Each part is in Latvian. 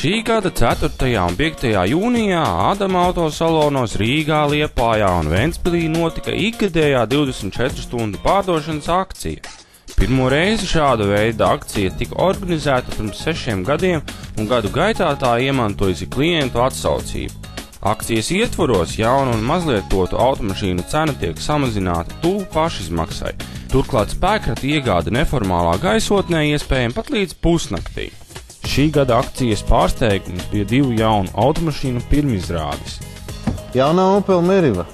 Šī gada 4. un 5. jūnijā Ādama autosalonos Rīgā, Liepājā un Ventspilī notika ikgadējā 24 stundu pārdošanas akcija. Pirmo reizi šāda veida akcija tika organizēta pirms 6 gadiem, un gadu gaitā tā iemantojusi klientu atsaucību. Akcijas ietvaros jaunu un mazlietotu automašīnu cena tiek samazināta tuvu pašizmaksai. Turklāt spēkrata iegāde neformālā gaisotnē iespējama pat līdz pusnaktī. Šī gada akcijas pārsteigums bija 2 jaunu automašīnu pirmizrādes. Jaunā Opel Meriva.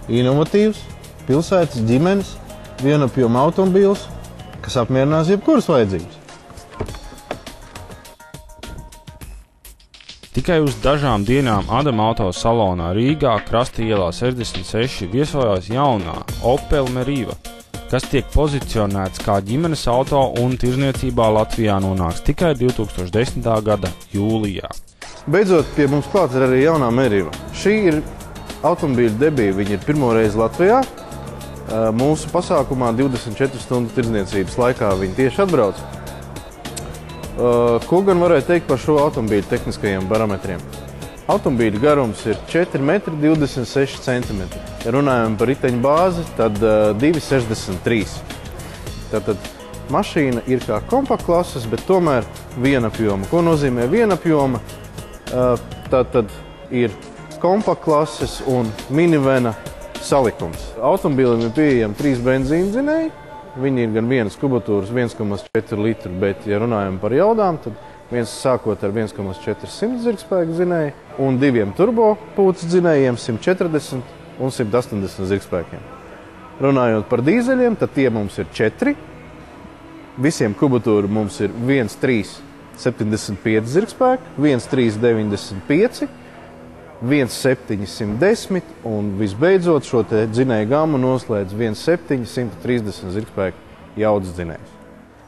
Inovatīvs, pilsētas ģimenes, vienapjoma automobīls, kas apmierinās jebkuras vajadzības. Tikai uz dažām dienām Ādama autosalonā Rīgā Krasta ielā 66 viesojās jaunā Opel Meriva, kas tiek pozicionēts kā ģimenes auto un tirzniecībā Latvijā nonāks tikai 2010. gada jūlijā. Beidzot, pie mums klāt ir arī jaunā Meriva. Šī ir automobīļa debija, viņa ir pirmo reizi Latvijā. Mūsu pasākumā 24 stundu tirzniecības laikā viņa tieši atbrauc. Ko gan varēja teikt par šo automobīļu tehniskajiem parametriem? Automobīļa garums ir 4,26 cm. Ja runājam par riteņu bāzi, tad 2,63 cm. Tātad mašīna ir kā kompaktklases, bet tomēr vienapjoma. Ko nozīmē vienapjoma? Tātad ir kompaktklases un minivena salikums. Automobīlim ir pieejami 3 benzīna dzinēji. Viņi ir gan vienas kubatūras 1,4 litru, bet, ja runājam par jaudām, tad viens sākot ar 1,400 zirgspēku dzinēju un 2 turbo pūces dzinējiem 140 un 180 zirgspēkiem. Runājot par dīzeļiem, tad tie mums ir 4. Visiem kubatūru mums ir 1,375 zirgspēku, 1,395, 1,710 un visbeidzot šo te dzinēju gammu noslēdz 1,730 zirgspēku jaudas dzinējs.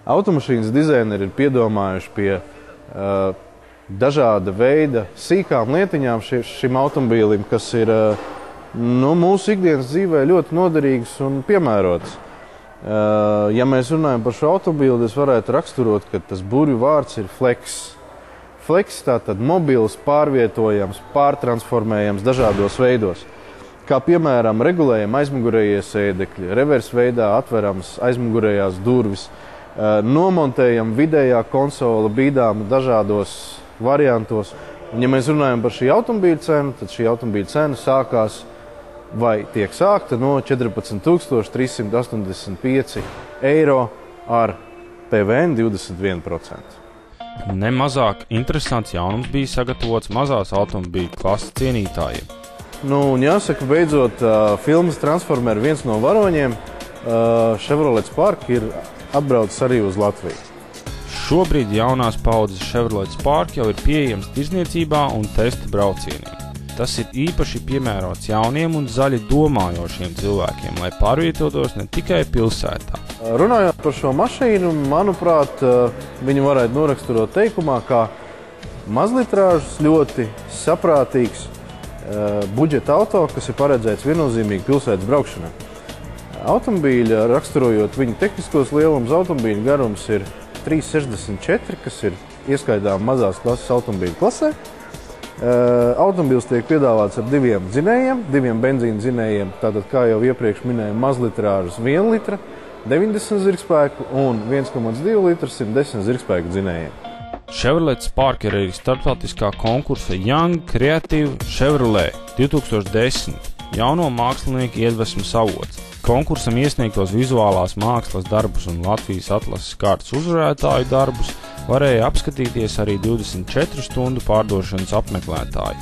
Automašīnas dizaineri ir piedomājuši pie dažāda veida sīkām lietiņām šim automobīlim, kas ir mūsu ikdienas dzīvē ļoti noderīgs un piemērots. Ja mēs runājam par šo automobīli, es varētu raksturot, ka tas burvju vārds ir flex. Flex tātad mobils, pārvietojams, pārtransformējams dažādos veidos. Kā piemēram regulējam aizmugurējie sēdekļi, revers veidā atverams aizmugurējās durvis, nomontējam vidējā konsola bīdām dažādos variantos. Un, ja mēs runājam par šī automobīļa cenu, tad šī automobīļa cena sākās vai tiek sākta no 14 385 eiro ar PVN 21%. Nemazāk interesants jaunums bija sagatavots mazās automobīļu klases cienītājiem. Un jāsaka, beidzot, filmas Transformeri viens no varoņiem, Chevrolet Spark, ir atbraucis arī uz Latviju. Šobrīd jaunās paudzes Chevrolet Spark jau ir pieejams tirzniecībā un testa braucieniem. Tas ir īpaši piemērots jauniem un zaļi domājošiem cilvēkiem, lai pārvietotos ne tikai pilsētā. Runājot par šo mašīnu, manuprāt, viņu varētu noraksturot teikumā kā mazlitrāžas, ļoti saprātīgs budžeta auto, kas ir paredzēts viennozīmīgi pilsētas braukšanai. Automobīļa, raksturojot viņu tehniskos lielumus, automobīļa garums ir 3,64, kas ir ieskaitām mazās klases automobīļa klasē. Automobīls tiek piedāvāts ar 2 dzinējiem, 2 benzīna dzinējiem, tātad, kā jau iepriekš minēju, mazlitrāžas 1 litra, 90 zirgspēku un 1,2 litru 110 zirgspēku dzinējiem. Chevrolet Spark ir arī starptautiskā konkursa Young Creative Chevrolet 2010 jauno mākslinieku iedvesmas avots. Konkursam iesniegtos vizuālās mākslas darbus un Latvijas atlases kārtas uzvarētāju darbus varēja apskatīties arī 24 stundu pārdošanas apmeklētāji.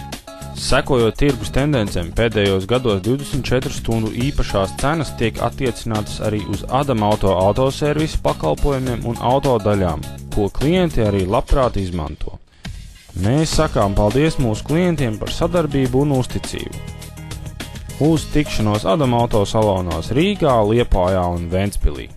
Sekojot tirgus tendencēm, pēdējos gados 24 stundu īpašās cenas tiek attiecinātas arī uz Ādama autoservisa pakalpojumiem un autodaļām, ko klienti arī labprāt izmanto. Mēs sakām paldies mūsu klientiem par sadarbību un uzticību. Uz tikšanos Ādama autosalonos Rīgā, Liepājā un Ventspilī.